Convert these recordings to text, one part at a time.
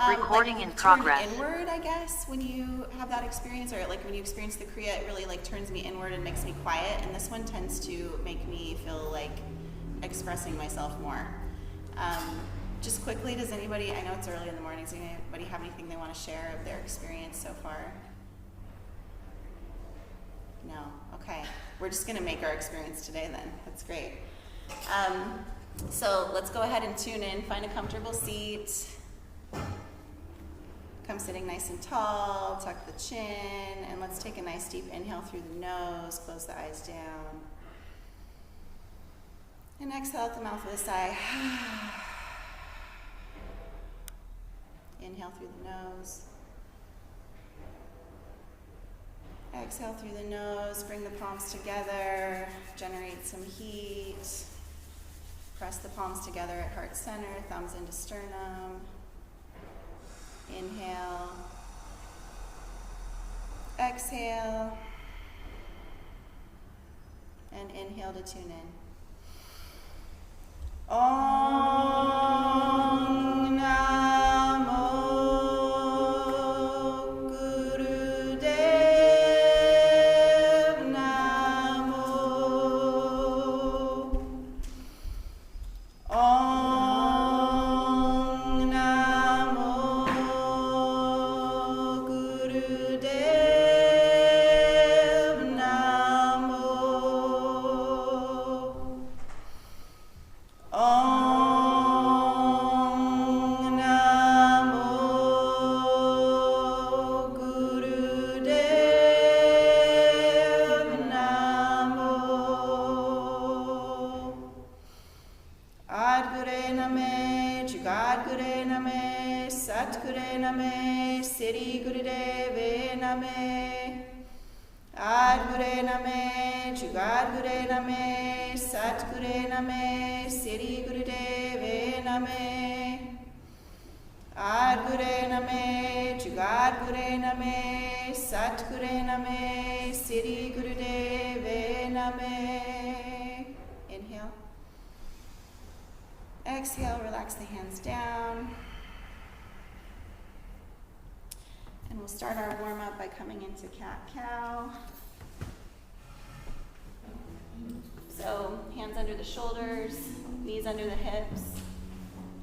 Recording in progress. Turn inward, I guess, when you have that experience, or like when you experience the Kriya, it really like turns me inward and makes me quiet. And this one tends to make me feel like expressing myself more. Just quickly, does anybody, I know it's early in the morning, does anybody have anything they want to share of their experience so far? No? Okay. We're just going to make our experience today then. That's great. So let's go ahead and tune in. Find a comfortable seat. Come sitting nice and tall. Tuck the chin. And let's take a nice deep inhale through the nose. Close the eyes down. And exhale out the mouth with a sigh. Inhale through the nose. Exhale through the nose. Bring the palms together. Generate some heat. Press the palms together at heart center. Thumbs into sternum. Inhale. Exhale. And inhale to tune in. Om Namo Gurudev Namo. Om Namo Gurudev Namo. Om Namo Gurudev Namo. Adgure Name, Jugadgure Name, Satgure Name, Siddhi Gurudeve Name. Adgure Name, Jugadgure Name, Satgure Name, Siddhi Gurudeve Name. Adgure Name, Jugadgure Name, Satgure Name, Siddhi Gurudeve Name. Inhale. Exhale, relax the hands down. And we'll start our warm-up by coming into cat-cow. So hands under the shoulders, knees under the hips.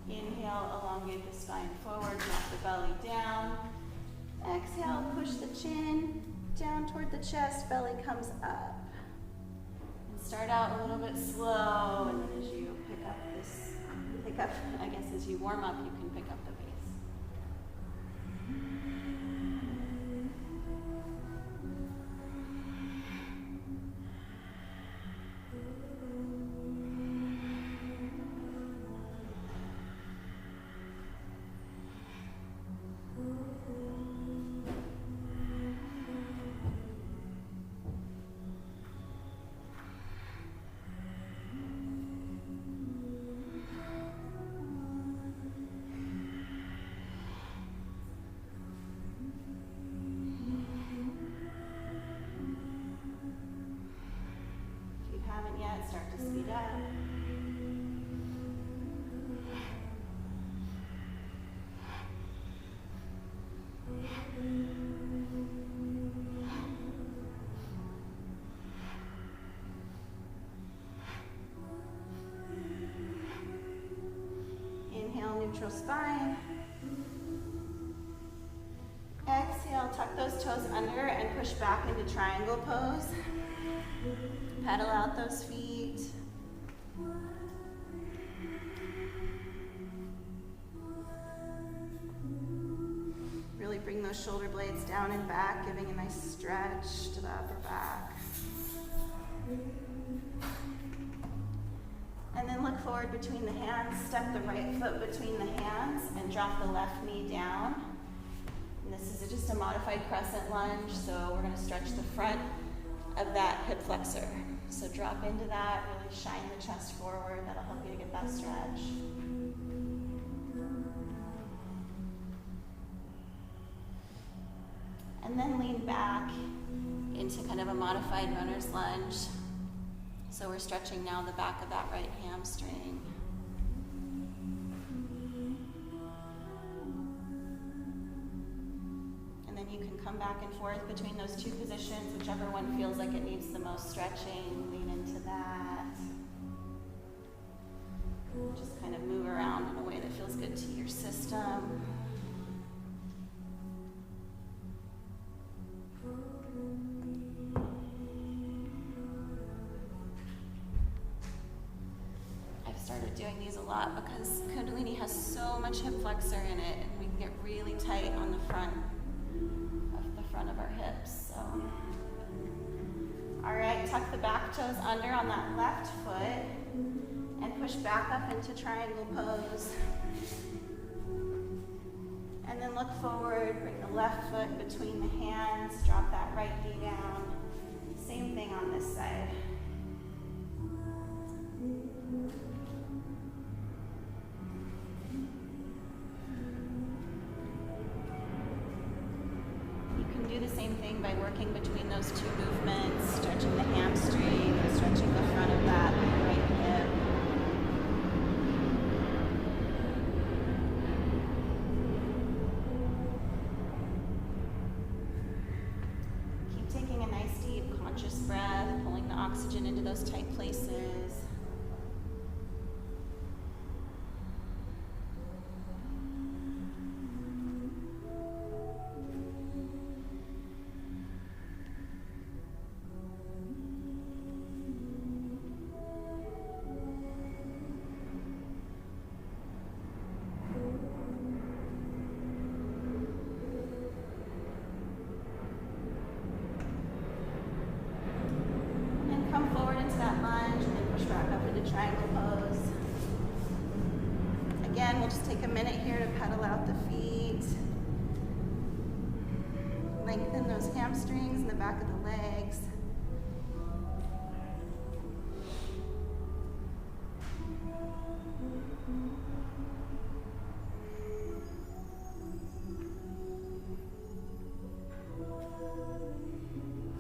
Inhale, elongate the spine forward, drop the belly down. Exhale, push the chin down toward the chest, belly comes up. And start out a little bit slow, and then as you as you warm up, you can pick up the pace. Start to speed up. Inhale, neutral spine. Exhale, tuck those toes under and push back into triangle pose. Pedal out those feet. Really bring those shoulder blades down and back, giving a nice stretch to the upper back. And then look forward between the hands, step the right foot between the hands, and drop the left knee down. And this is just a modified crescent lunge, so we're going to stretch the front of that hip flexor. So drop into that, really shine the chest forward. That'll help you to get that stretch. And then lean back into kind of a modified runner's lunge. So we're stretching now the back of that right hamstring. you can come back and forth between those two positions, whichever one feels like it needs the most stretching. Lean into that. Just kind of move around in a way that feels good to your system. I've started doing these a lot because Kundalini has so much hip flexor in it, and we can get really tight on the front of our hips. So, all right, tuck the back toes under on that left foot and push back up into triangle pose. And then look forward, bring the left foot between the hands, drop that right knee down. Same thing on this side. You can do the same thing by working between those two movements, stretching the hamstring and stretching the front of that right hip. Keep taking a nice deep conscious breath, pulling the oxygen into those tight places. Come forward into that lunge and then push back up into triangle pose. Again, we'll just take a minute here to pedal out the feet. Lengthen those hamstrings in the back of the legs.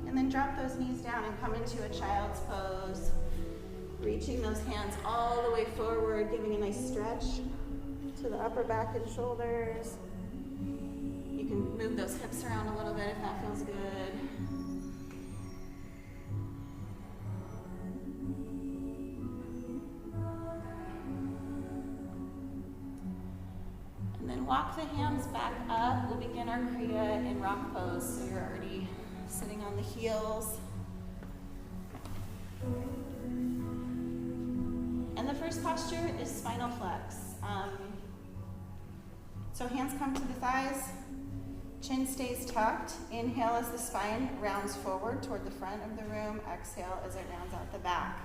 And then drop those knees down and come into a child's pose. Reaching those hands all the way forward, giving a nice stretch to the upper back and shoulders. You can move those hips around a little bit if that feels good. And then walk the hands back up. We'll begin our Kriya in rock pose. So you're already sitting on the heels. And the first posture is spinal flex. So hands come to the thighs, chin stays tucked. Inhale as the spine rounds forward toward the front of the room. Exhale as it rounds out the back.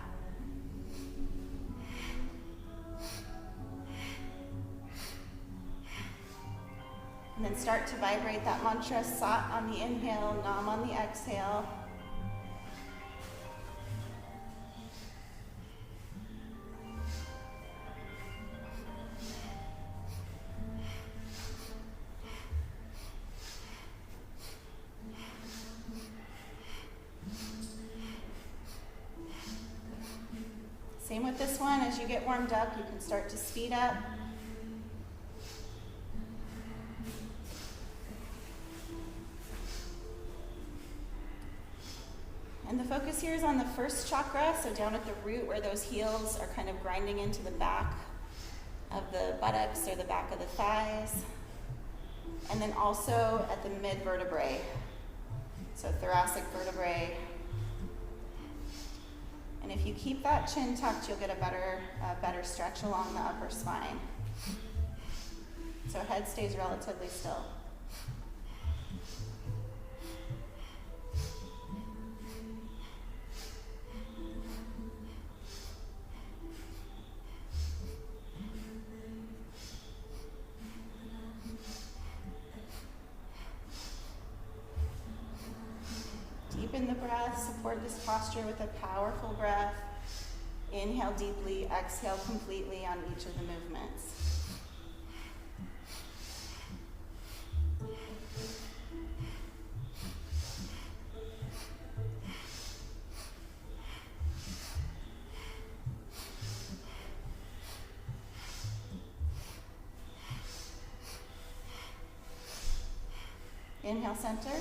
And then start to vibrate that mantra, Sat on the inhale, Nam on the exhale. Same with this one. As you get warmed up, you can start to speed up. And the focus here is on the first chakra, so down at the root where those heels are kind of grinding into the back of the buttocks or the back of the thighs. And then also at the mid vertebrae, so thoracic vertebrae. And if you keep that chin tucked, you'll get a better stretch along the upper spine. So head stays relatively still. Deepen the breath, support this posture with a powerful breath. Inhale deeply, exhale completely on each of the movements. Inhale, center.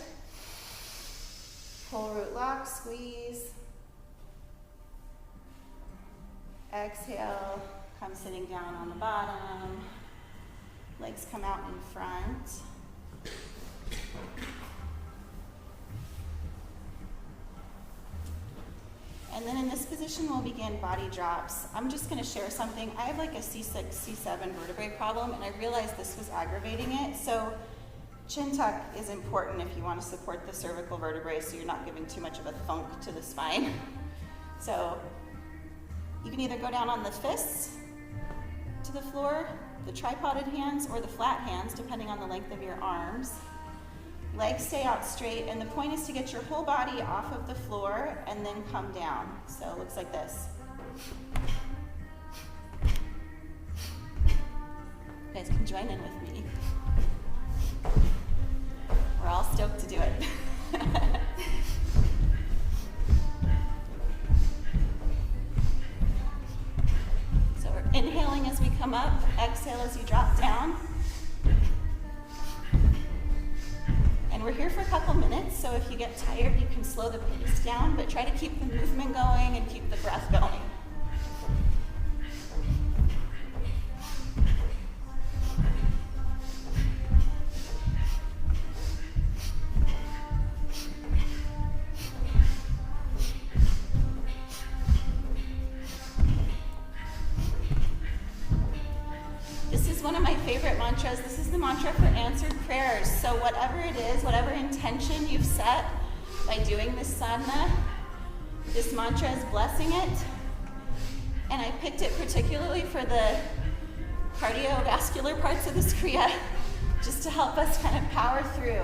Pull, root, lock, squeeze. Exhale, come sitting down on the bottom. Legs come out in front. And then in this position, we'll begin body drops. I'm just going to share something. I have like a C6, C7 vertebrae problem, and I realized this was aggravating it. So chin tuck is important if you want to support the cervical vertebrae so you're not giving too much of a thunk to the spine. So you can either go down on the fists to the floor, the tripoded hands, or the flat hands, depending on the length of your arms. Legs stay out straight, and the point is to get your whole body off of the floor and then come down. So it looks like this. You guys can join in with me. We're all stoked to do it. So we're inhaling as we come up, exhale as you drop down. And we're here for a couple minutes, so if you get tired, you can slow the pace down, but try to keep the movement going and keep the breath going. One of my favorite mantras. This is the mantra for answered prayers. So whatever it is, whatever intention you've set by doing this sadhana, this mantra is blessing it. And I picked it particularly for the cardiovascular parts of this Kriya, just to help us kind of power through.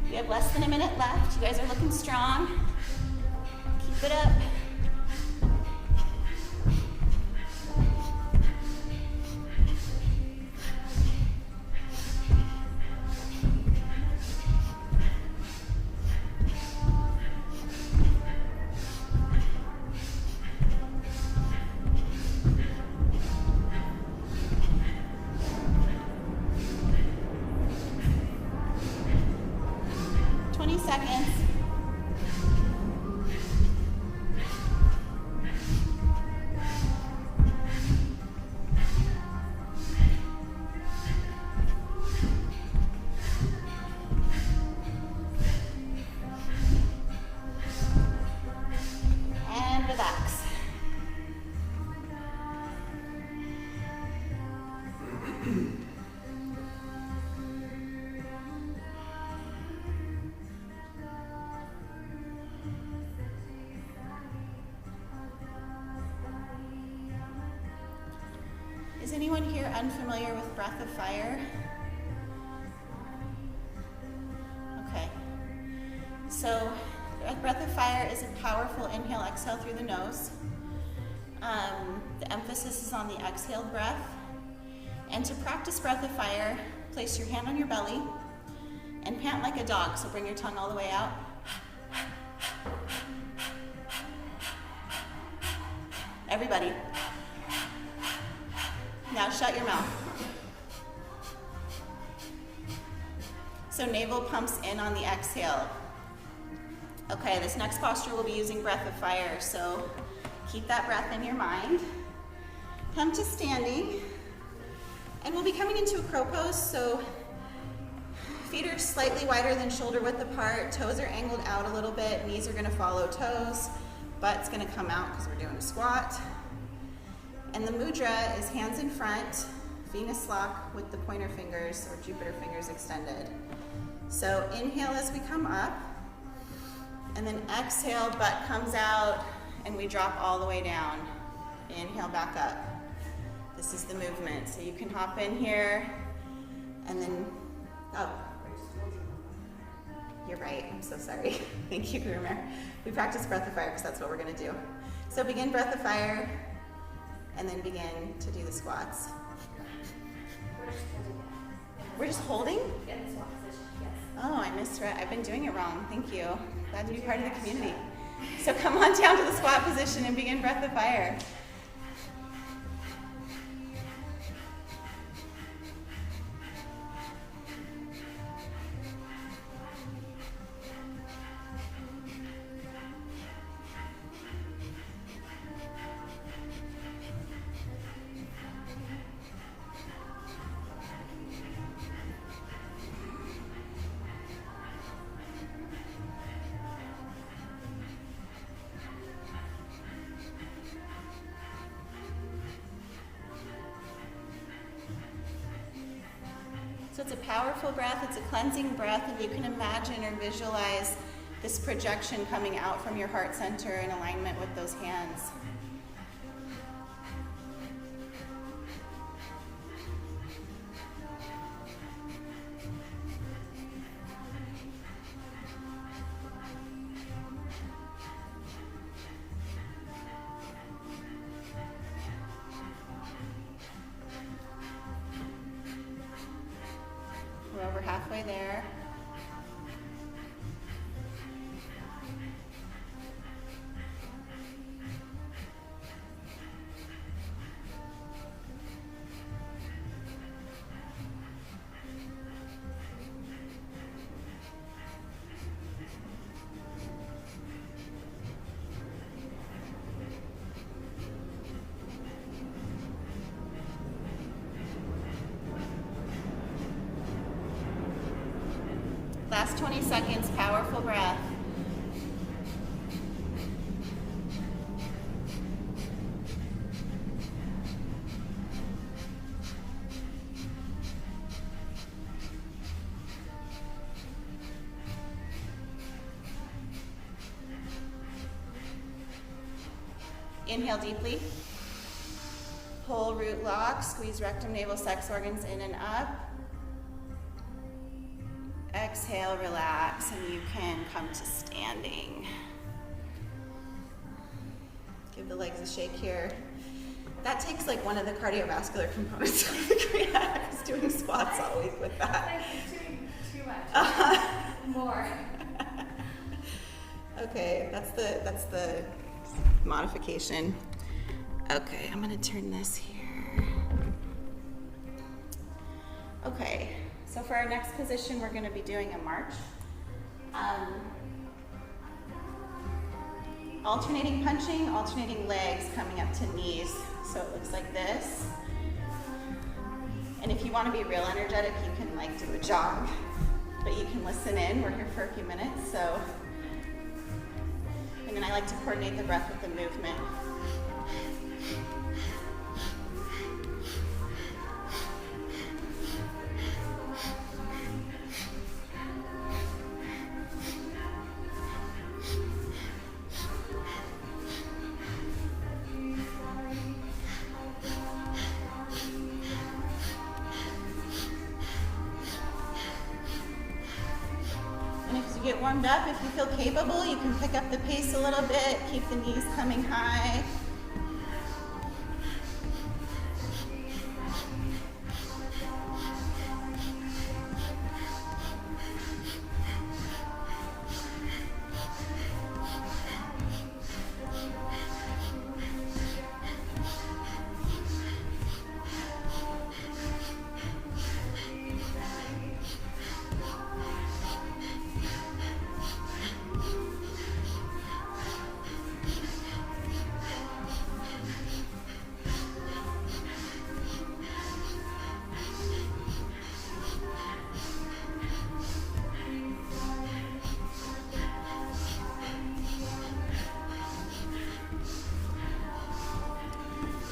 We have less than a minute left. You guys are looking strong. Keep it up. Is anyone here unfamiliar with breath of fire? Okay. So, breath of fire is a powerful inhale, exhale through the nose. The emphasis is on the exhaled breath. And to practice breath of fire, place your hand on your belly and pant like a dog. So bring your tongue all the way out. Everybody. Now shut your mouth. So navel pumps in on the exhale. Okay, this next posture we'll be using breath of fire, so keep that breath in your mind. Come to standing, and we'll be coming into a crow pose, so feet are slightly wider than shoulder width apart, toes are angled out a little bit, knees are gonna follow toes, butt's gonna come out because we're doing a squat. And the mudra is hands in front, Venus lock with the pointer fingers or Jupiter fingers extended. So inhale as we come up, and then exhale, butt comes out, and we drop all the way down. Inhale back up. This is the movement. So you can hop in here, and then, oh, you're right, I'm so sorry. Thank you, Gurumar. We practice breath of fire because that's what we're gonna do. So begin breath of fire, and then begin to do the squats. We're just holding? Oh, I misread. I've been doing it wrong. Thank you. Glad to be part of the community. So come on down to the squat position and begin breath of fire. So it's a powerful breath, it's a cleansing breath, and you can imagine or visualize this projection coming out from your heart center in alignment with those hands. We're over halfway there. Last 20 seconds, powerful breath. Inhale deeply. Pull root lock, squeeze rectum, navel, sex organs in and up. Exhale, relax, and you can come to standing. Give the legs a shake here. That takes like one of the cardiovascular components of the Kriya. I was doing squats all week with that. It's doing too much. More. Okay, that's the modification. Okay, I'm gonna turn this here. Okay. So for our next position, we're going to be doing a march. Alternating punching, alternating legs coming up to knees. So it looks like this. And if you want to be real energetic, you can like do a jog, but you can listen in. We're here for a few minutes, so. And then I like to coordinate the breath with the movement. Get warmed up. If you feel capable, you can pick up the pace a little bit, keep the knees coming high.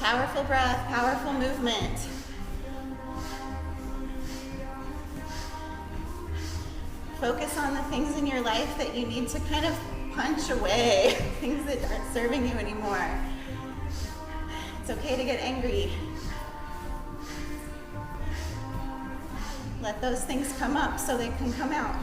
Powerful breath, powerful movement. Focus on the things in your life that you need to kind of punch away, things that aren't serving you anymore. It's okay to get angry. Let those things come up so they can come out.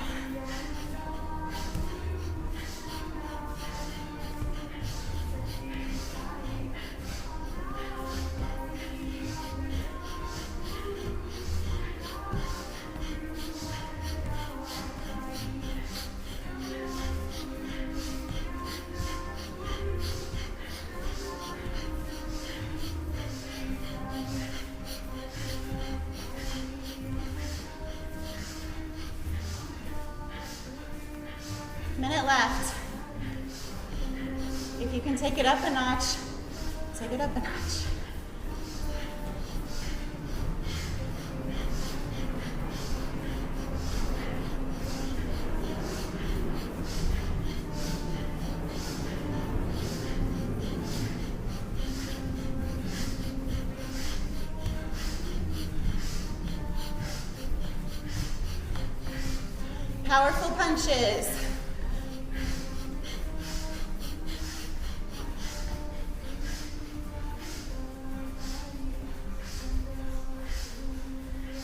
Minute left. If you can take it up a notch, take it up a notch. Powerful punches.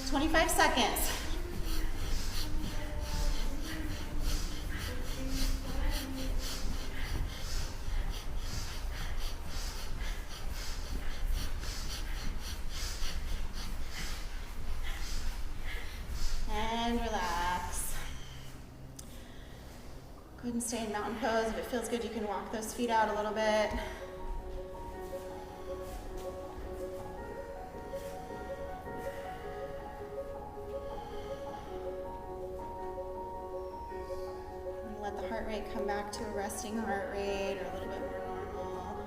"25 seconds. And relax. Go ahead and stay in mountain pose. If it feels good, you can walk those feet out a little bit. And let the heart rate come back to a resting heart rate or a little bit more normal.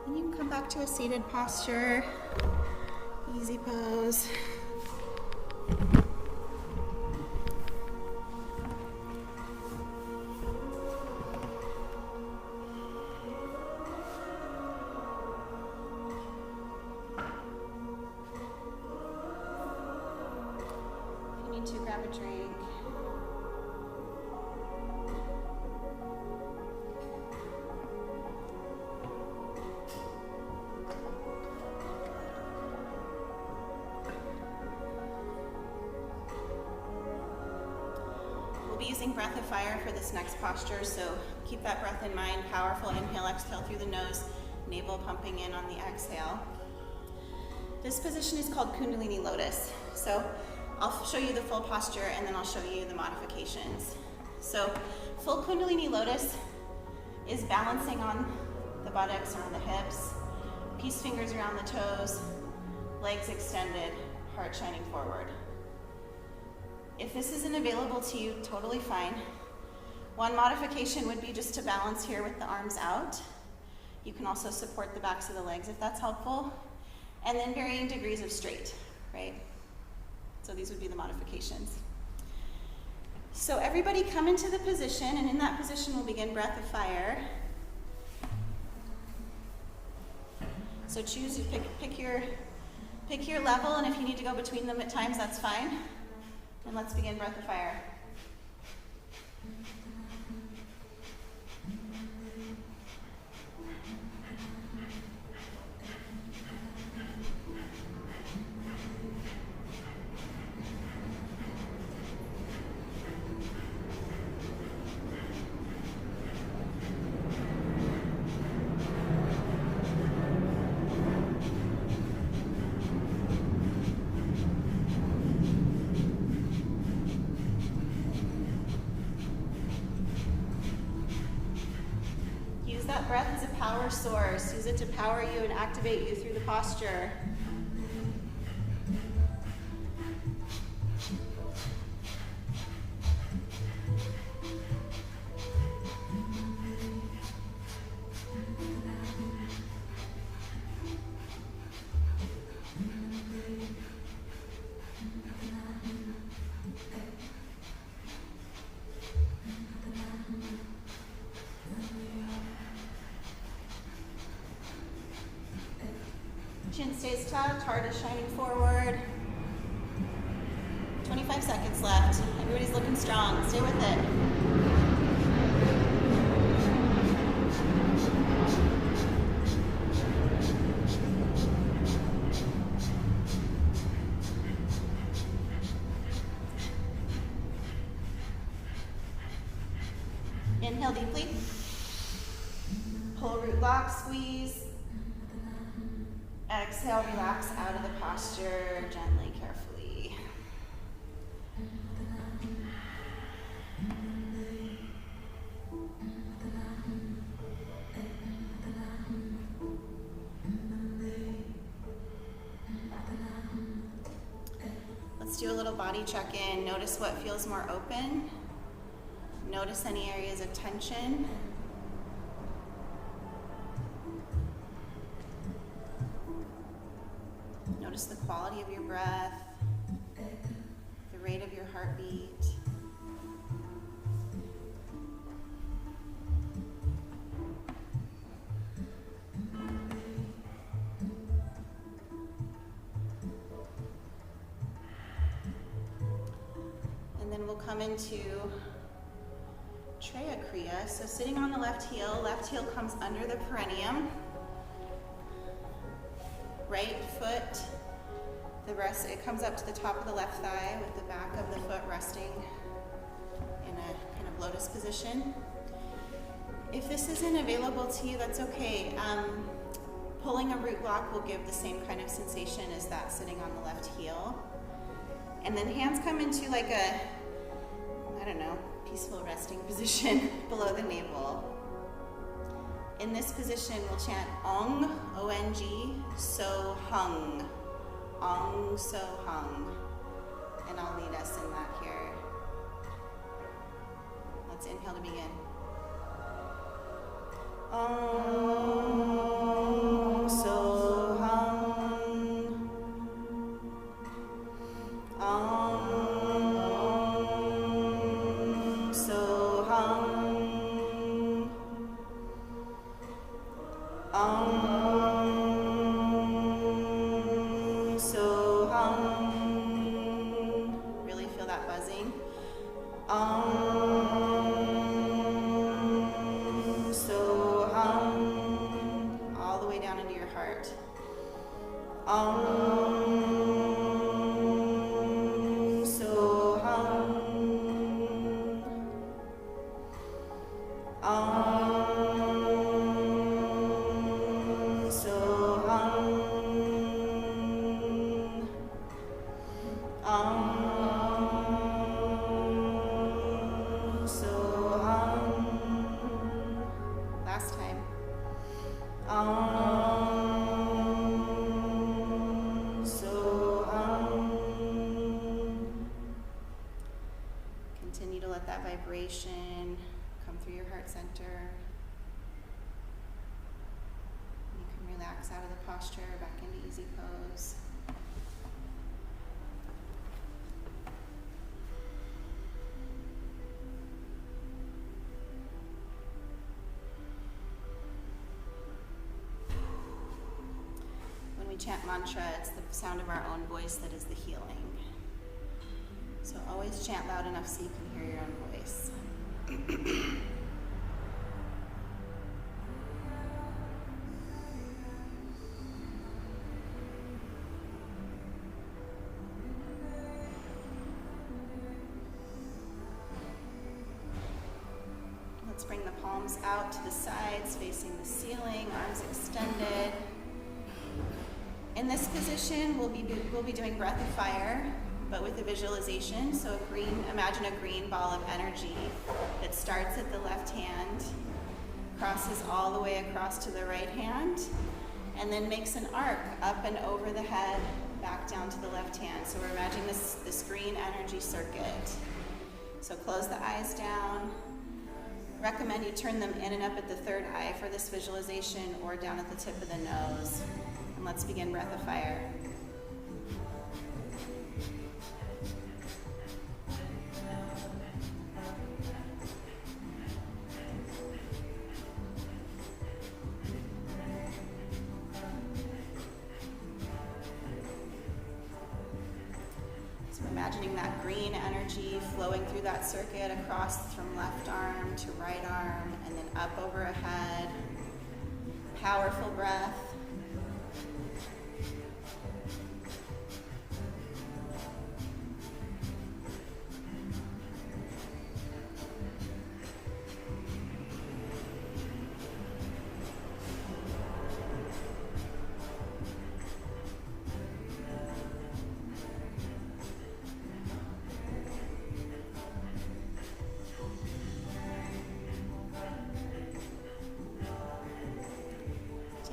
And you can come back to a seated posture, easy pose. If you need to, grab a drink. Be using breath of fire for this next posture, so keep that breath in mind. Powerful inhale, exhale through the nose, navel pumping in on the exhale. This position is called Kundalini Lotus. So I'll show you the full posture and then I'll show you the modifications. So full Kundalini Lotus is balancing on the buttocks or on the hips, peace fingers around the toes, legs extended, heart shining forward. If this isn't available to you, totally fine. One modification would be just to balance here with the arms out. You can also support the backs of the legs if that's helpful. And then varying degrees of straight, right? So these would be the modifications. So everybody come into the position, and in that position we'll begin breath of fire. So choose to pick your level, and if you need to go between them at times, that's fine. And let's begin breath of fire. Breath is a power source. Use it to power you and activate you through the posture. Chin stays tucked, heart is shining forward. 25 seconds left. Everybody's looking strong. Stay with it. Inhale deeply. Pull root lock, squeeze. Exhale, relax out of the posture gently, carefully. Let's do a little body check-in. Notice what feels more open. Notice any areas of tension. quality of your breath, the rate of your heartbeat. And then we'll come into Kriya. So sitting on the left heel comes under the perineum. Right foot, it comes up to the top of the left thigh with the back of the foot resting in a kind of lotus position. If this isn't available to you, that's okay. Pulling a root block will give the same kind of sensation as that sitting on the left heel. And then hands come into like a, peaceful resting position below the navel. In this position, we'll chant Ong, O-N-G, So Hung. Ong, So Hung. And I'll lead us in that here. Let's inhale to begin. Ong, So Hung. Ong, So Hung. So hum. Really feel that buzzing. So hum. All the way down into your heart. So hum. Last time. Continue to let that vibration come through your heart center. You can relax out of the posture, back into easy pose. When we chant mantra, it's the sound of our own voice that is the healing. So always chant loud enough so you can hear your own voice. Let's bring the palms out to the sides, facing the ceiling, arms extended. In this position, we'll be doing breath of fire, but with a visualization. So imagine a green ball of energy that starts at the left hand, crosses all the way across to the right hand, and then makes an arc up and over the head, back down to the left hand. So we're imagining this green energy circuit. So close the eyes down. Recommend you turn them in and up at the third eye for this visualization, or down at the tip of the nose. And let's begin breath of fire. So imagining that green energy flowing through that circuit across from left arm to right arm, and then up overhead. Powerful breath.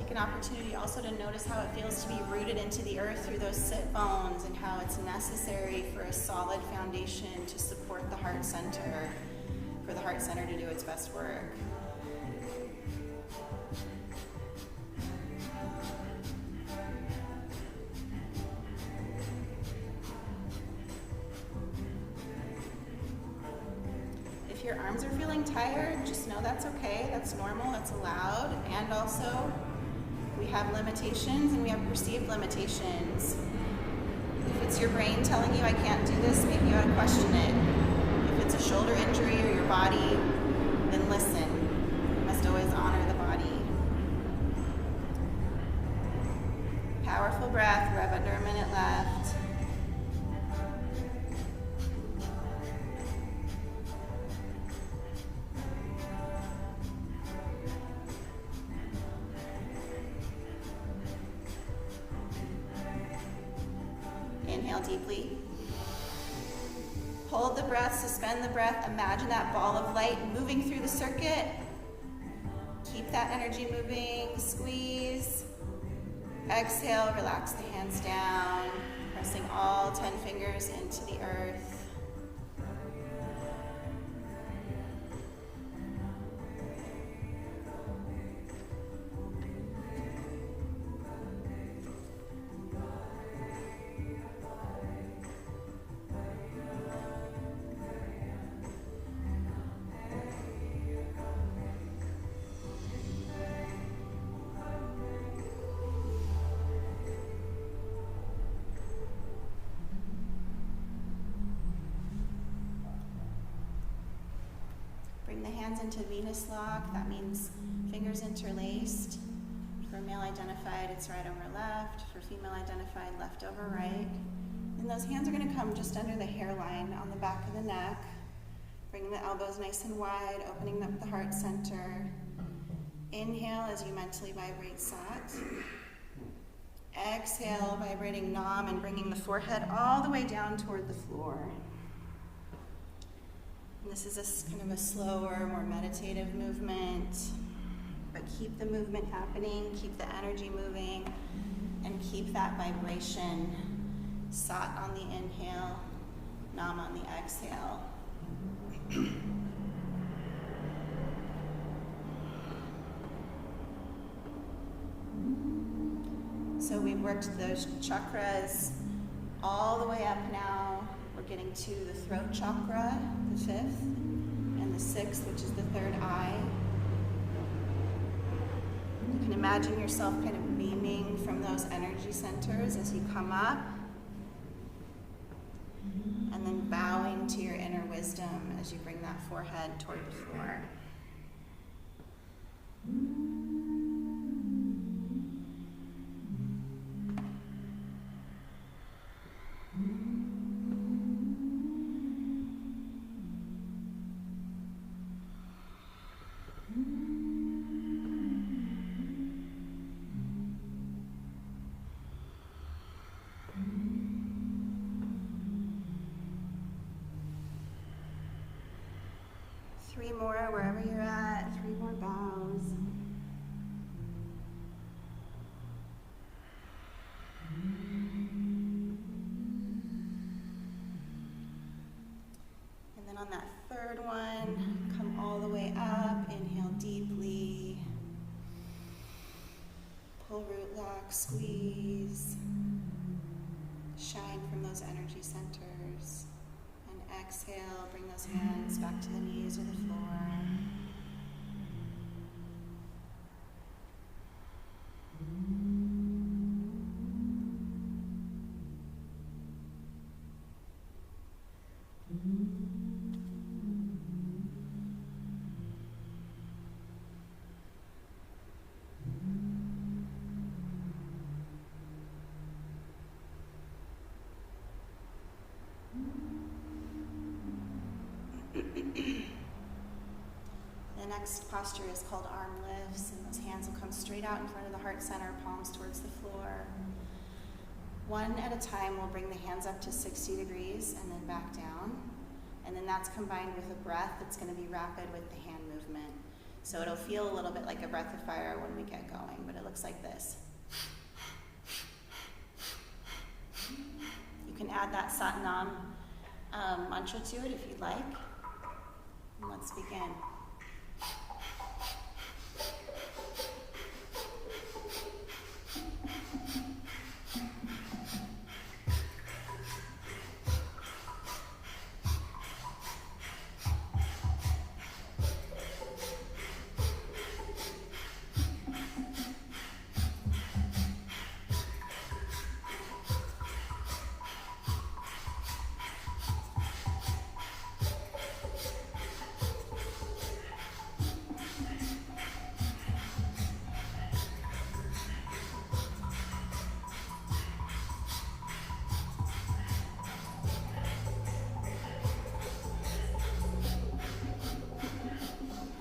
An opportunity also to notice how it feels to be rooted into the earth through those sit bones, and how it's necessary for a solid foundation to support the heart center, for the heart center to do its best work. If your arms are feeling tired, just know that's okay, that's normal, that's allowed, and also we have limitations and we have perceived limitations. If it's your brain telling you I can't do this, maybe you ought to question it. If it's a shoulder injury or your body, then listen. You must always honor the body. Powerful breath. We have under a minute left. Inhale deeply. Hold the breath, suspend the breath. Imagine that ball of light moving through the circuit. Keep that energy moving. Squeeze. Exhale, relax the hands down, pressing all 10 fingers into the earth. Bring the hands into Venus lock. That means fingers interlaced. For male identified, it's right over left. For female identified, left over right. And those hands are going to come just under the hairline on the back of the neck. Bringing the elbows nice and wide, opening up the heart center. Inhale as you mentally vibrate Sat. Exhale, vibrating Nam and bringing the forehead all the way down toward the floor. And this is a kind of a slower, more meditative movement, but keep the movement happening, keep the energy moving, and keep that vibration. Sat on the inhale, Nam on the exhale. So we've worked those chakras all the way up now. We're getting to the throat chakra, the 5th, and the 6th, which is the 3rd eye. You can imagine yourself kind of beaming from those energy centers as you come up, and then bowing to your inner wisdom as you bring that forehead toward the floor. Three more wherever you're at, 3 more bows. And then on that 3rd one, come all the way up, inhale deeply. Pull root lock, squeeze. Shine from those energy centers. And exhale, bring those hands back to the knees or the floor. The next posture is called arm lifts, and those hands will come straight out in front of the heart center, palms towards the floor. One at a time, we'll bring the hands up to 60 degrees and then back down. And then that's combined with a breath that's going to be rapid with the hand movement. So it'll feel a little bit like a breath of fire when we get going, but it looks like this. You can add that Sat Nam mantra to it if you'd like. And let's begin.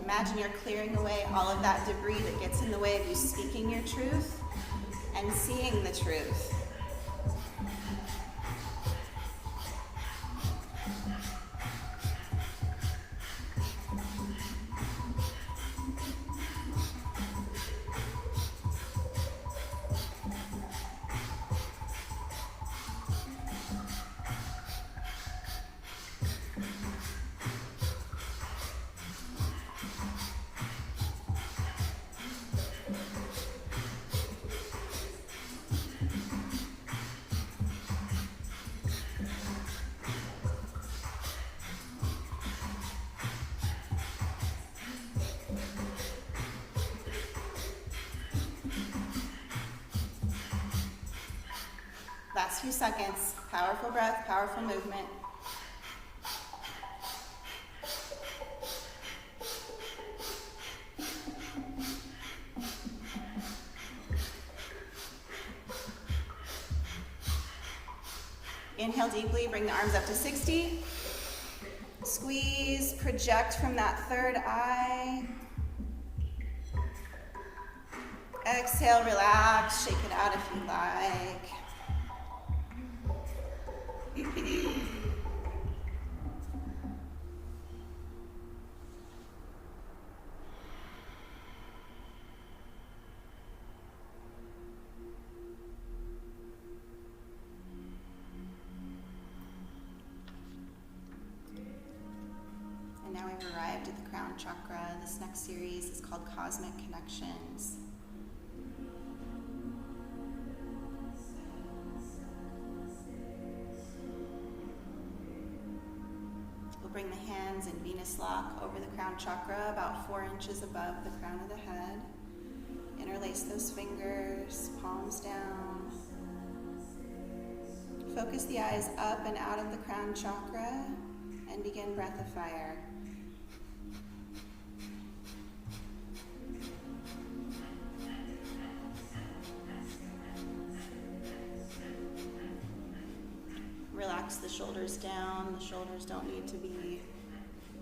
Imagine you're clearing away all of that debris that gets in the way of you speaking your truth and seeing the truth. Last few seconds. Powerful breath, powerful movement. Inhale deeply, bring the arms up to 60. Squeeze, project from that third eye. Exhale, relax, shake it out if you like. And now we've arrived at the crown chakra. This next series is called Cosmic Connections. We'll bring the hands in Venus lock over the crown chakra, about 4 inches above the crown of the head. Interlace those fingers, palms down. Focus the eyes up and out of the crown chakra and begin breath of fire. Relax the shoulders down. The shoulders don't need to be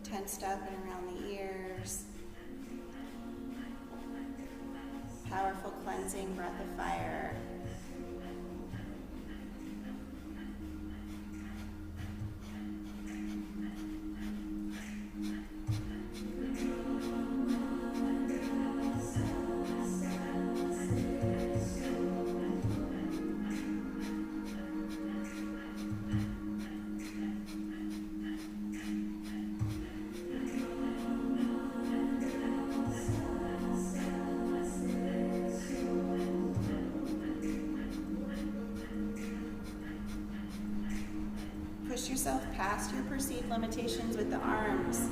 tensed up and around the ears. Powerful cleansing breath of fire. Push yourself past your perceived limitations with the arms.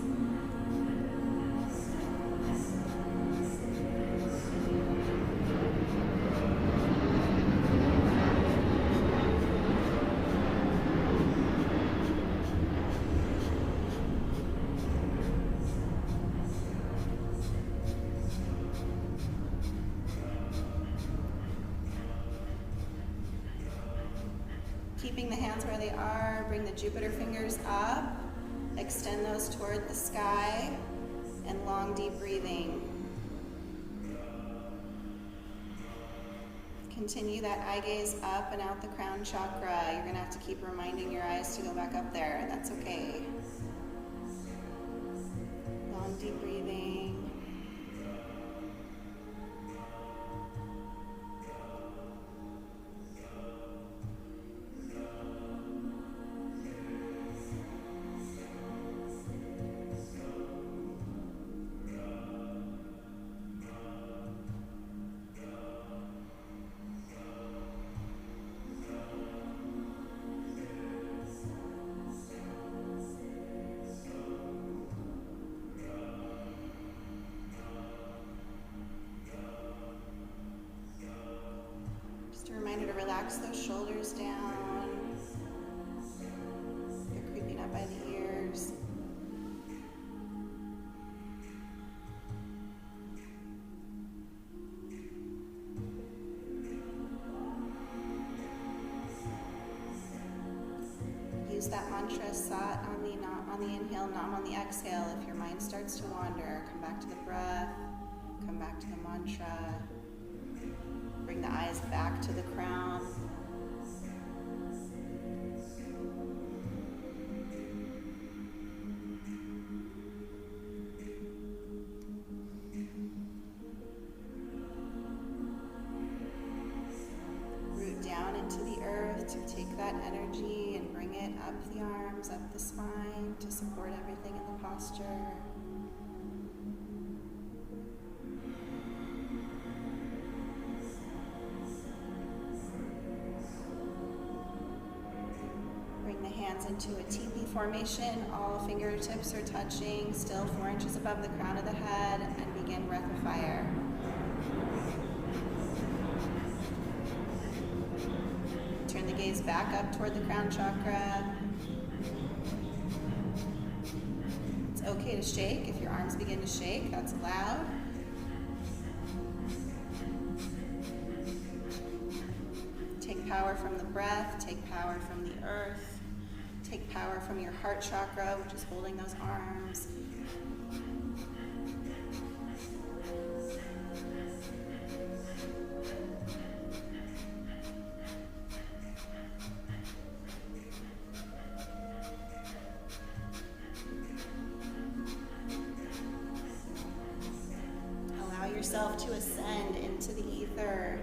Keeping the hands where they are, bring the Jupiter fingers up, extend those toward the sky, and long deep breathing. Continue that eye gaze up and out the crown chakra. You're going to have to keep reminding your eyes to go back up there, and that's okay. Long deep breathing. Reminder to relax those shoulders down. They're creeping up by the ears. Use use that mantra sat on the inhale, nam on the exhale. If your mind starts to wander, come back to the breath, come back to the mantra. Bring the eyes back to the crown. Down into the earth to take that energy and bring it up the arms, up the spine to support everything in the posture. Bring the hands into a teepee formation. All fingertips are touching, still 4 inches above the crown of the head, and begin breath of fire. Turn the gaze back up toward the crown chakra. It's okay to shake. If your arms begin to shake, that's allowed. Take power from the breath, take power from the earth, take power from your heart chakra, which is holding those arms. Yourself to ascend into the ether.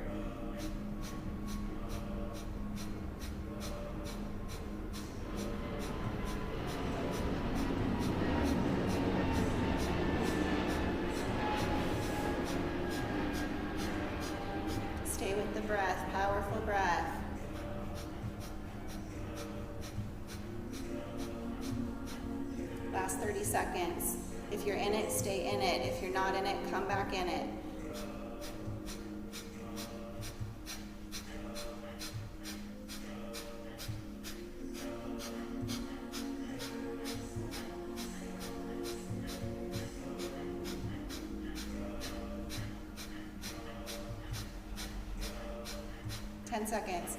Stay with the breath, powerful breath. Last 30 seconds. If you're in it, stay in it. If you're not in it, come back in it. Ten seconds.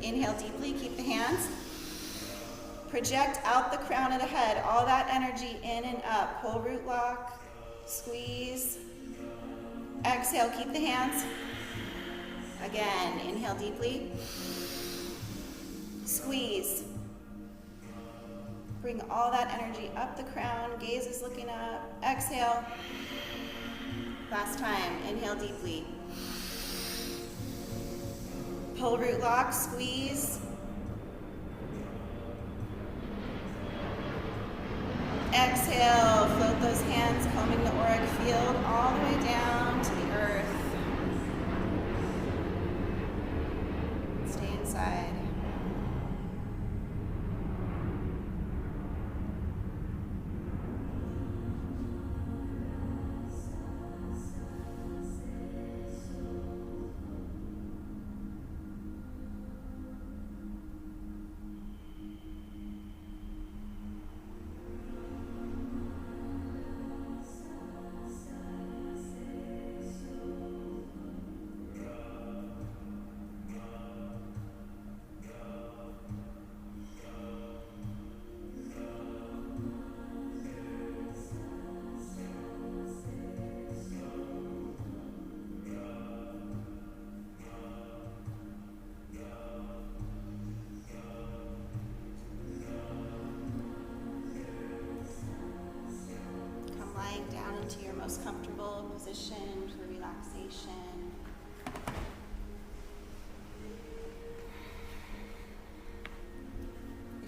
Inhale deeply, keep the hands. Project out the crown of the head, all that energy in and up. Pull root lock, squeeze. Exhale, keep the hands. Again, inhale deeply. Squeeze. Bring all that energy up the crown, gaze is looking up. Exhale. Last time, inhale deeply. Pull root lock, squeeze. Exhale, float those hands, combing the auric field all the way down to the earth. Stay inside. Down into your most comfortable position for relaxation.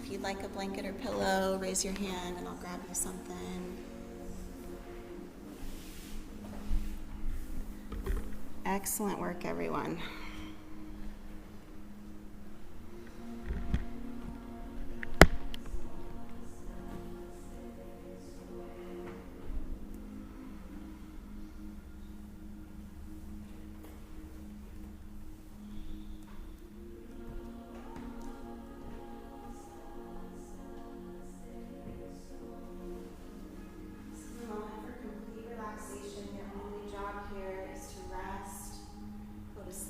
If you'd like a blanket or pillow, raise your hand and I'll grab you something. Excellent work, everyone. Here is to rest, go to sleep.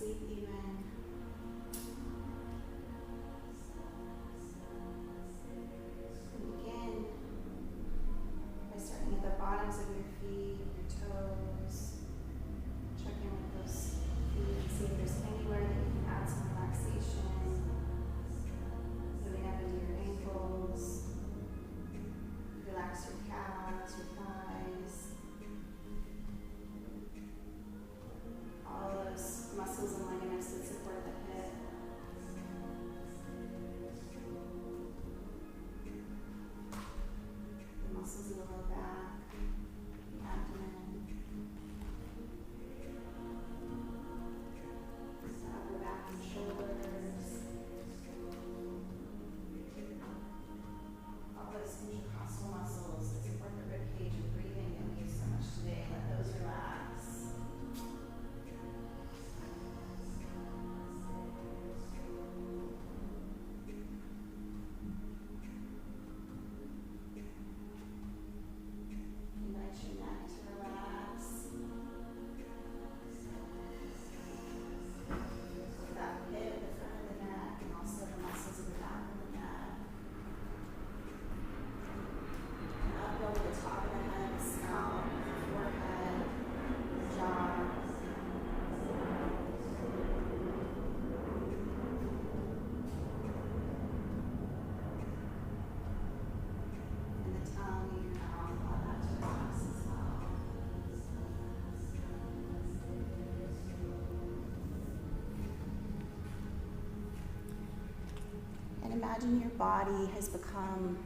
imagine your body has become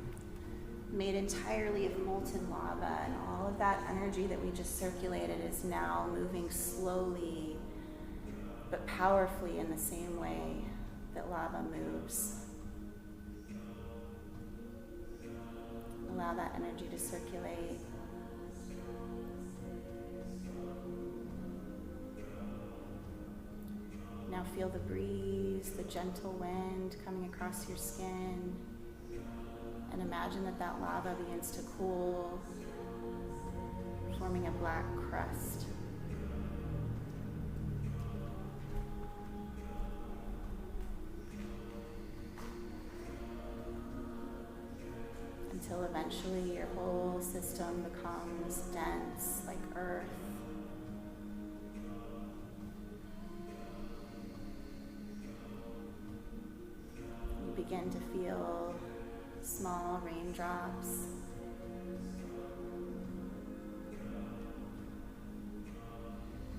made entirely of molten lava, and all of that energy that we just circulated is now moving slowly but powerfully in the same way that lava moves. Allow that energy to circulate. Now feel the breeze, the gentle wind coming across your skin, and imagine that that lava begins to cool, forming a black crust. Until eventually your whole system becomes dense like earth. You begin to feel small raindrops.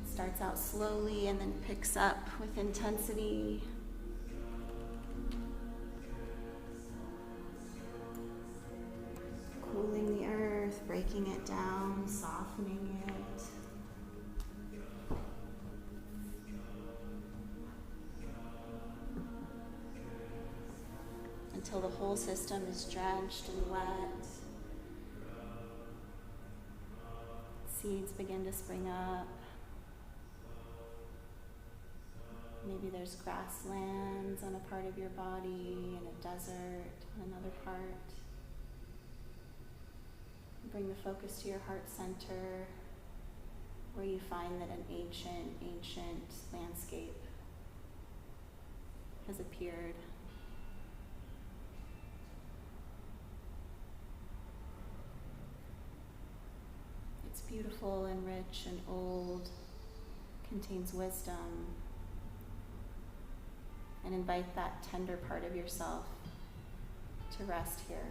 It starts out slowly and then picks up with intensity. Cooling the earth, breaking it down, softening it. Until the whole system is drenched and wet. Seeds begin to spring up. Maybe there's grasslands on a part of your body and a desert on another part. Bring the focus to your heart center, where you find that an ancient landscape has appeared. It's beautiful and rich and old, contains wisdom, and invite that tender part of yourself to rest here.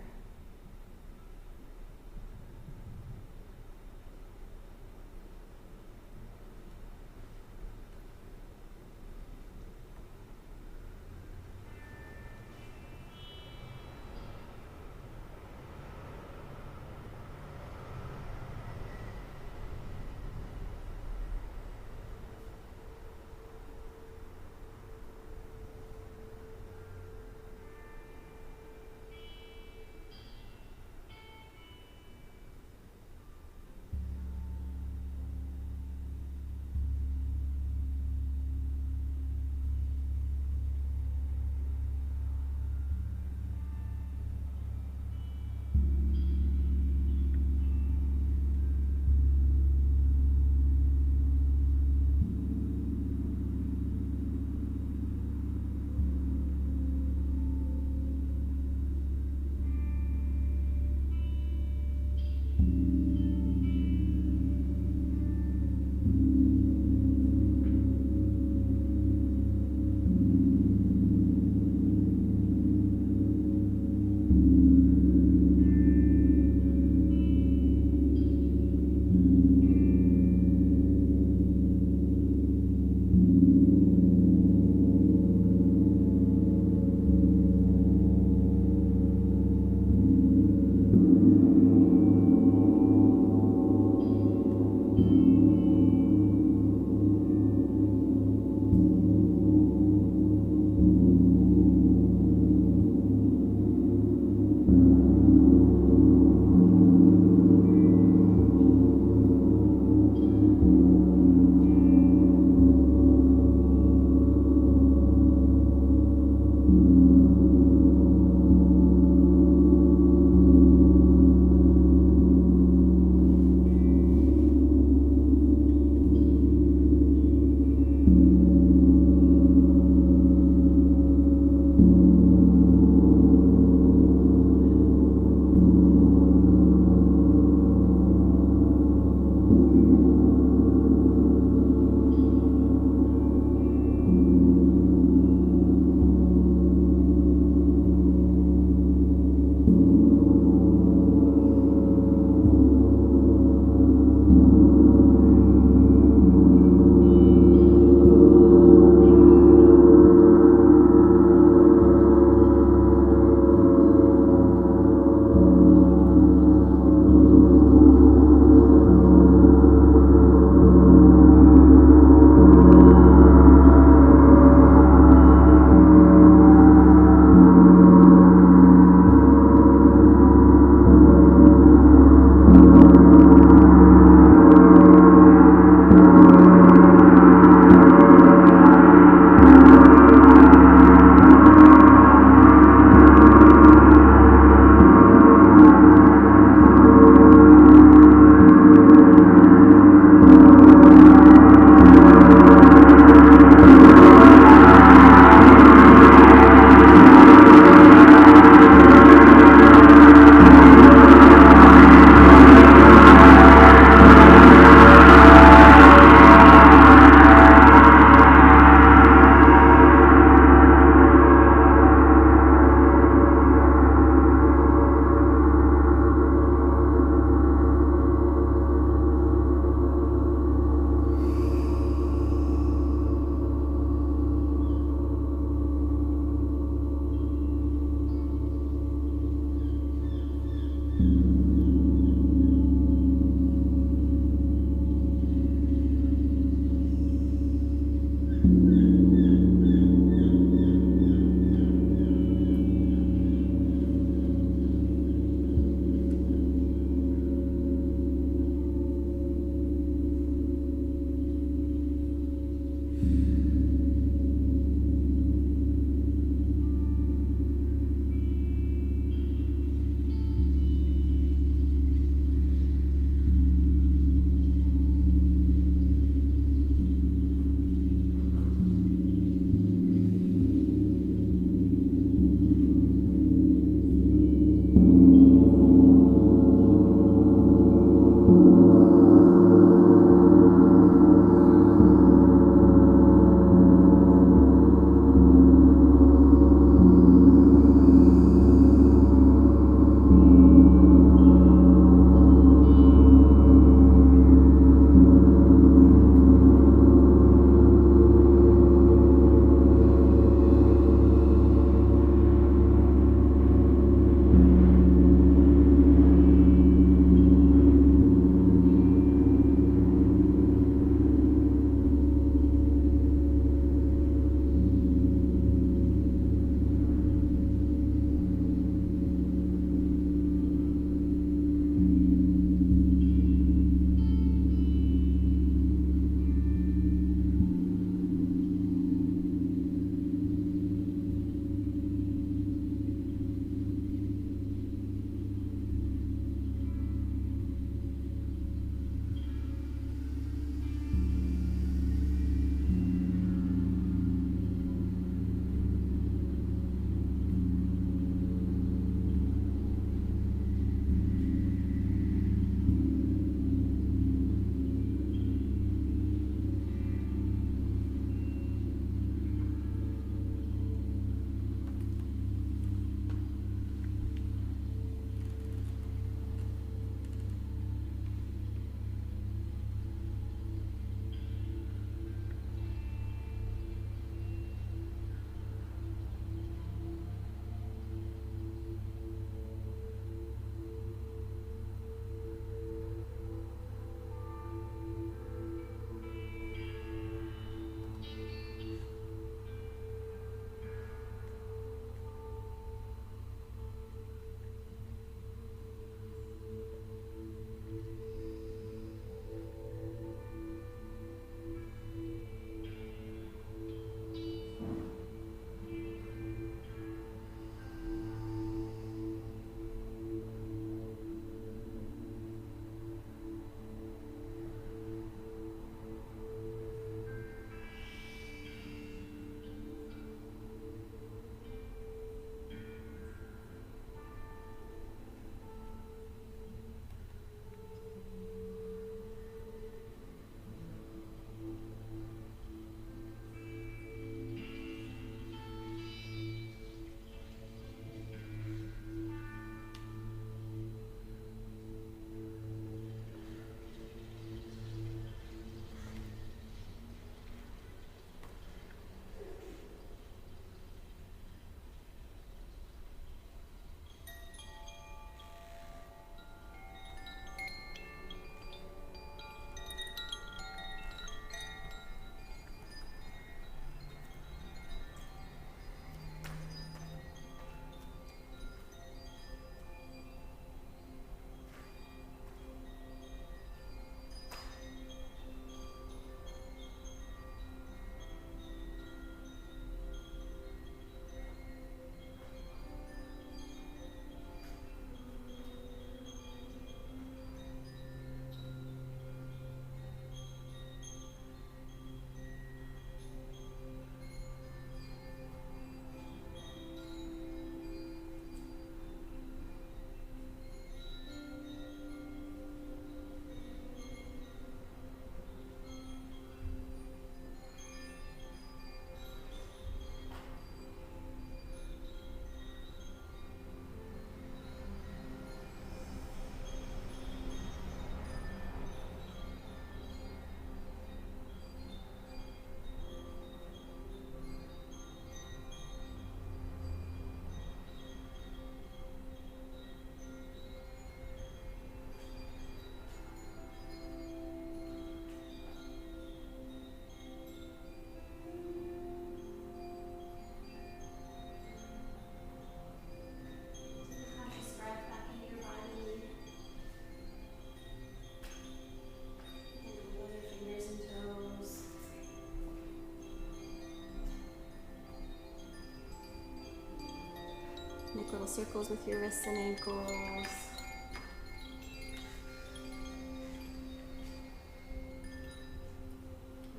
Make little circles with your wrists and ankles.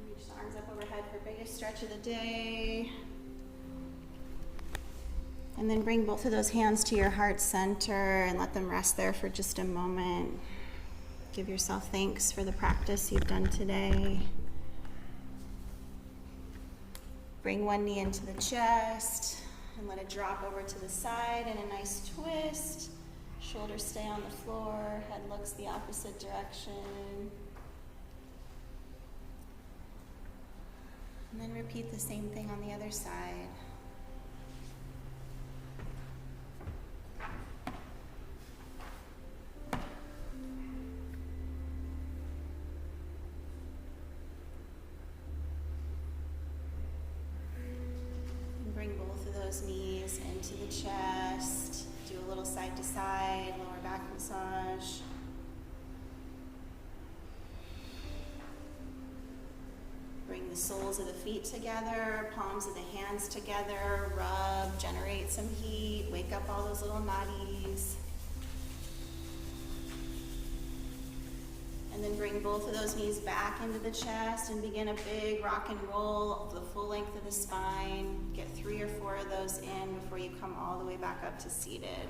Reach the arms up overhead for biggest stretch of the day. And then bring both of those hands to your heart center and let them rest there for just a moment. Give yourself thanks for the practice you've done today. Bring one knee into the chest and let it drop over to the side in a nice twist. Shoulders stay on the floor, head looks the opposite direction. And then repeat the same thing on the other side. Knees into the chest. Do a little side to side, lower back massage. Bring the soles of the feet together, palms of the hands together, rub, generate some heat, wake up all those little nadis. And then bring both of those knees back into the chest and begin a big rock and roll the full length of the spine. Get 3 or 4 of those in before you come all the way back up to seated.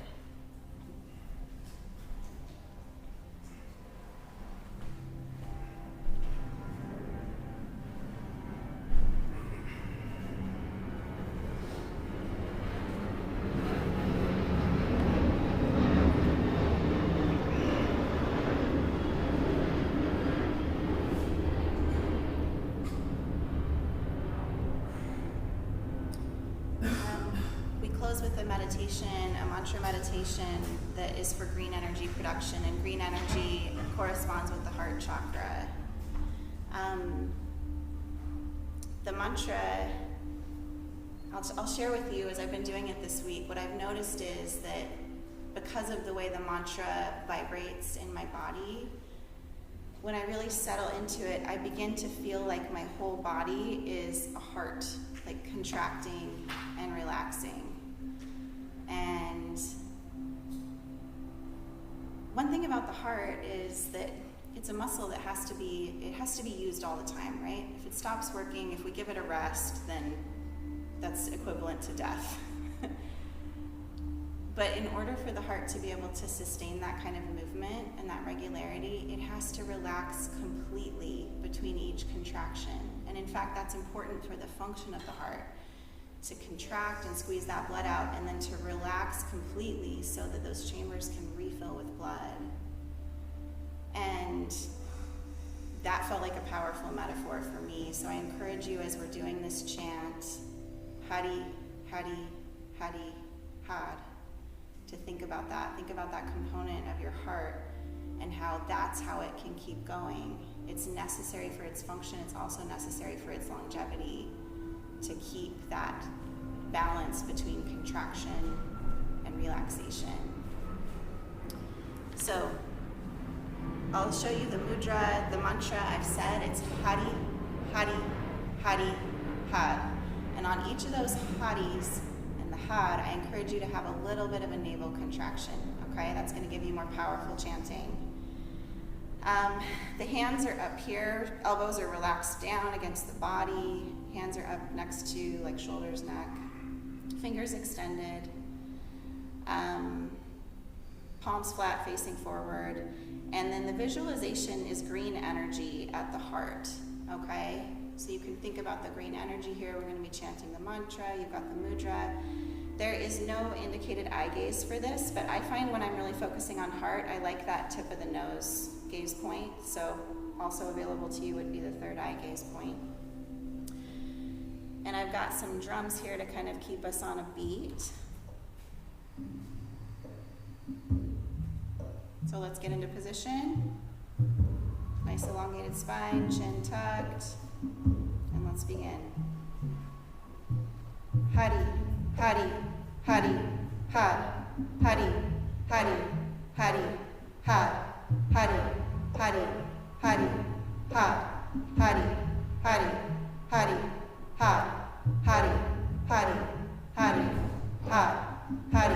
With a meditation, a mantra meditation that is for green energy production, and green energy corresponds with the heart chakra. The mantra, I'll share with you as I've been doing it this week, what I've noticed is that because of the way the mantra vibrates in my body, when I really settle into it, I begin to feel like my whole body is a heart, like contracting and relaxing. And one thing about the heart is that it's a muscle that has to be used all the time, right? If it stops working, if we give it a rest, then that's equivalent to death. But in order for the heart to be able to sustain that kind of movement and that regularity, it has to relax completely between each contraction. And in fact, that's important for the function of the heart, to contract and squeeze that blood out, and then to relax completely so that those chambers can refill with blood. And that felt like a powerful metaphor for me. So I encourage you, as we're doing this chant, Hari, Hari, Hari, Had, to think about that. Think about that component of your heart and how that's how it can keep going. It's necessary for its function. It's also necessary for its longevity, to keep that balance between contraction and relaxation. So I'll show you the mudra, the mantra I've said. It's Hari, Hari, Hari, Had. And on each of those Haris and the Had, I encourage you to have a little bit of a navel contraction, okay? That's going to give you more powerful chanting. The hands are up here, elbows are relaxed down against the body, hands are up next to like shoulders, neck, fingers extended, palms flat facing forward, and then the visualization is green energy at the heart, okay? So you can think about the green energy here. We're going to be chanting the mantra, you've got the mudra. There is no indicated eye gaze for this, but I find when I'm really focusing on heart, I like that tip of the nose gaze point. So also available to you would be the third eye gaze point. And I've got some drums here to kind of keep us on a beat. So let's get into position. Nice elongated spine, chin tucked. And let's begin. Hari, Hari, Hari, Had, Hari, Hari, Hari, Had, Hari, Hari, Hari, Had, Hari, Hari, Hari, Had, Hari, Hari, Hari, Had, Hari,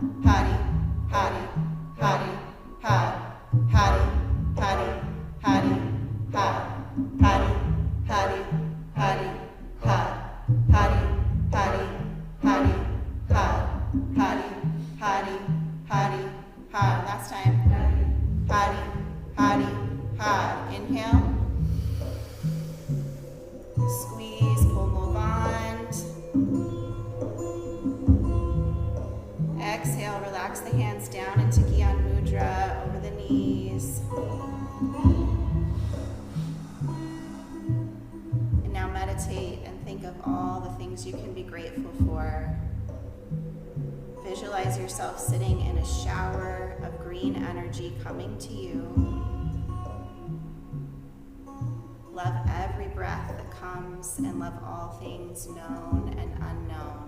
Hari, Hari, Hari, Had, Hari, Hari, Hari, Had, Hari, Hari, Hari, Had, Hari, Hari, Hari, Had, Hari, Hari, Hari, Had. Last time. Hari, Hari, Had. Inhale. Squeeze, pull, move on. Exhale, relax the hands down into Gyan Mudra over the knees. And now meditate and think of all the things you can be grateful for. Visualize yourself sitting in a shower of green energy coming to you. Love every breath that comes and love all things known and unknown.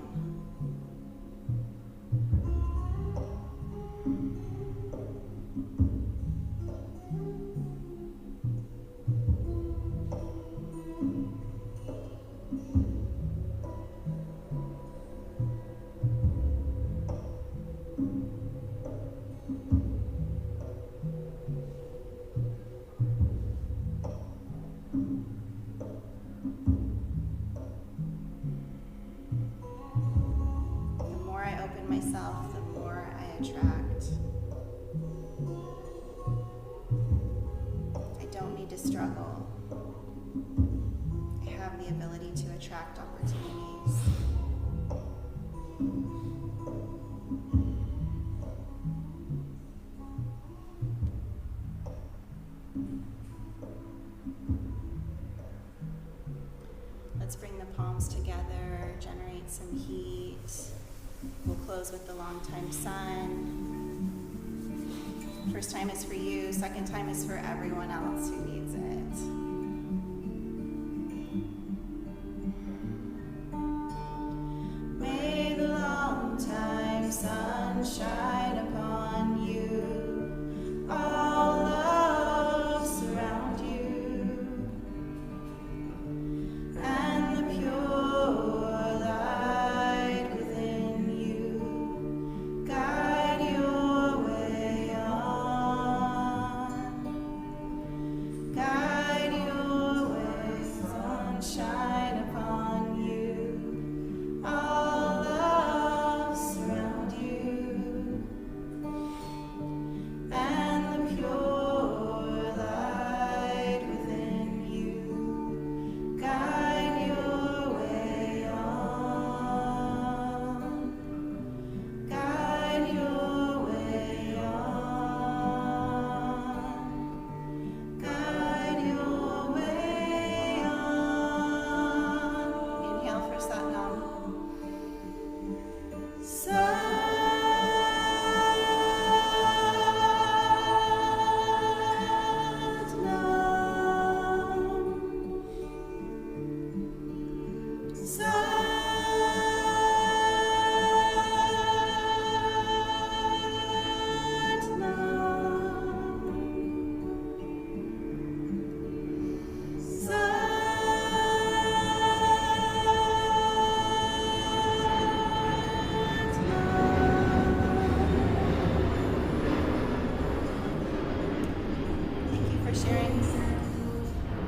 Myself, the more I attract. I don't need to struggle. I have the ability to attract opportunities. Let's bring the palms together, generate some heat. We'll close with the long time sun. First time is for you, second time is for everyone else who needs it. May the long time sun shine upon you. All love surround you. And the pure light within you guide your way on. Guide your way, sunshine upon you. All love surround you. And the pure light within you guide your way on. Guide your way on. Guide your way on. Inhale for Satnam.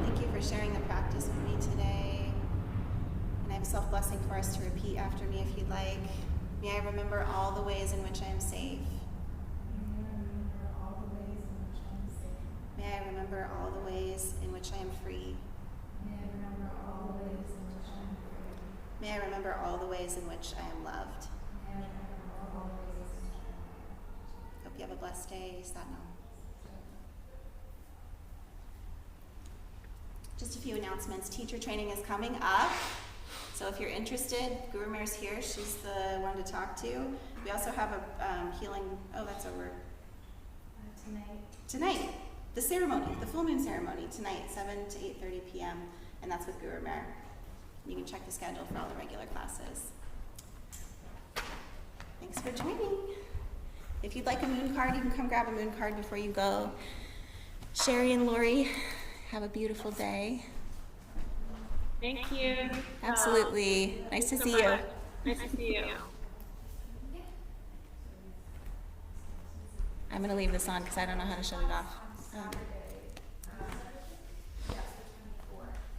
Thank you for sharing the practice with me today. And I have a self-blessing for us to repeat after me if you'd like. May I remember all the ways in which I am safe. May I remember all the ways in which I am free. May I remember all the ways in which I am loved. Hope you have a blessed day. Satnam. Just a few announcements. Teacher training is coming up. So if you're interested, Guru Mayor's here. She's the one to talk to. We also have a healing, that's over. Tonight. The ceremony, the full moon ceremony, tonight, 7 to 8:30 p.m. And that's with Guru Mayor. You can check the schedule for all the regular classes. Thanks for joining. If you'd like a moon card, you can come grab a moon card before you go. Sherry and Lori, have a beautiful day. Thank you. Absolutely. Nice to see you. Nice to see you. I'm going to leave this on because I don't know how to shut it off.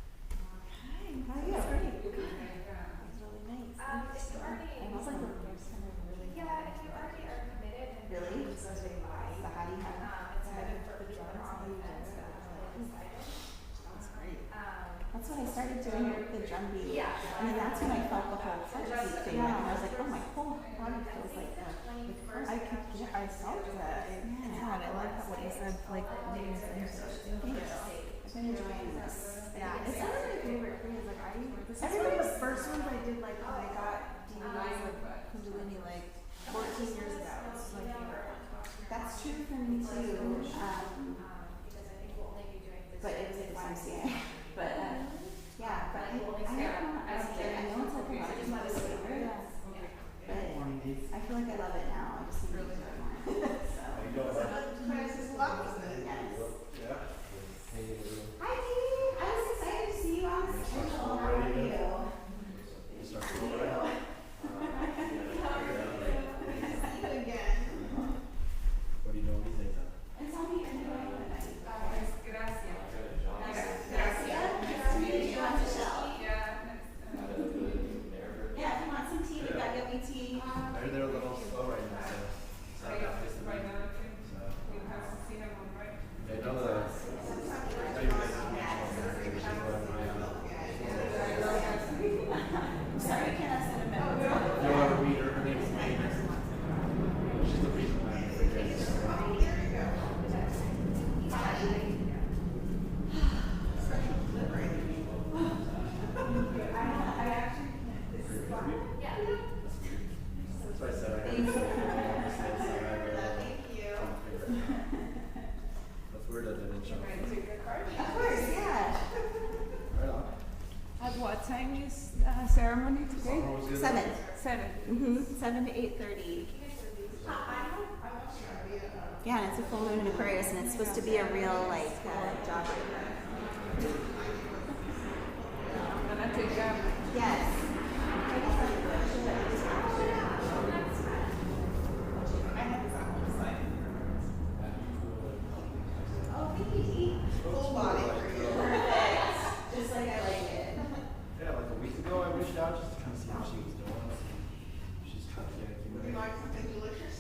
Hi, how are you? It's really nice. If you already, I was like, there's kind of really yeah, if you already are committed and Really? so how do you have it's headed for people that are on the fence but not really decided. That's great. Um, That's what I started doing with the drum beat. Yeah. And then that's when I felt the whole heartbeat thing. Like, and I was like, oh, my whole body feels like that. I felt that. God, I love what you said, like, being Thanks. I've been enjoying this. yeah, it's one of my favorite things. Like, this is one of the first ones I did, like, when I got DVDs of Kundalini, like, 14 years ago. This is my favorite one. That's true for me too. because I think we'll only be doing this. But it was at the YMCA. But yeah, but I don't know. I know it's like a lot of people's favorites. But I feel like I love it now. I just need to do it more. So. Yes. Hi, Dee. I was excited to see you on the schedule. How are you? At what time is ceremony today? 7. 7. 7 to 8:30. Yeah, and it's a full moon in Aquarius, and it's supposed to be a real job. I'm gonna take a Yes. Oh, thank you, Dee. Full body. Perfect. Just like I like it. Yeah, like a week ago I reached out just to kind of see what she was doing. She's trying to get it Would you together. like something delicious?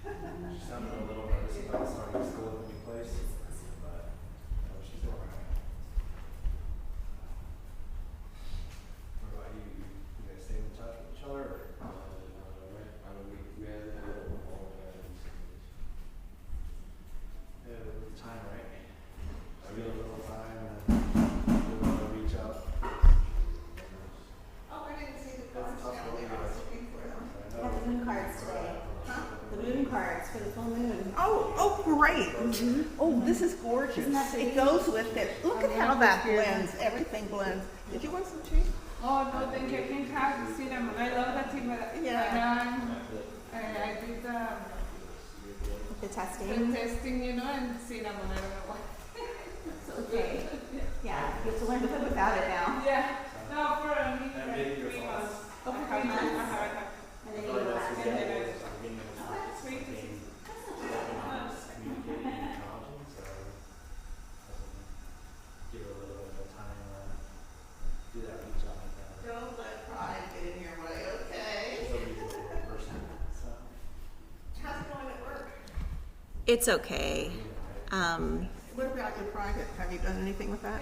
She sounded a little nervous about starting school at the new place, but she's doing alright. What about you? You guys stay in touch with each other? Or? Yeah, there was time, right? I get a little time and we want to reach out. Oh, I didn't see the That's cards tough down going, there. I was guys. looking for them. I I have the moon cards today. The moon cards for the full moon. Oh, great. Oh, this is gorgeous. Isn't that pretty? It goes with it. Look at how that blends. Everything blends. Did you want some tea? Oh, no, thank you. I can have cinnamon. I love that tea, but Yeah. I did The testing. the testing, and cinnamon. I don't know why. It's okay. Yeah, you have to learn to live without it now. Yeah. No, for me, And maybe your 3 thoughts. months. Oh, for 3 I months? have. And then you relax. And then I just Don't let pride get in your way, okay? How's it going at work? It's okay. What about your private? Have you done anything with that?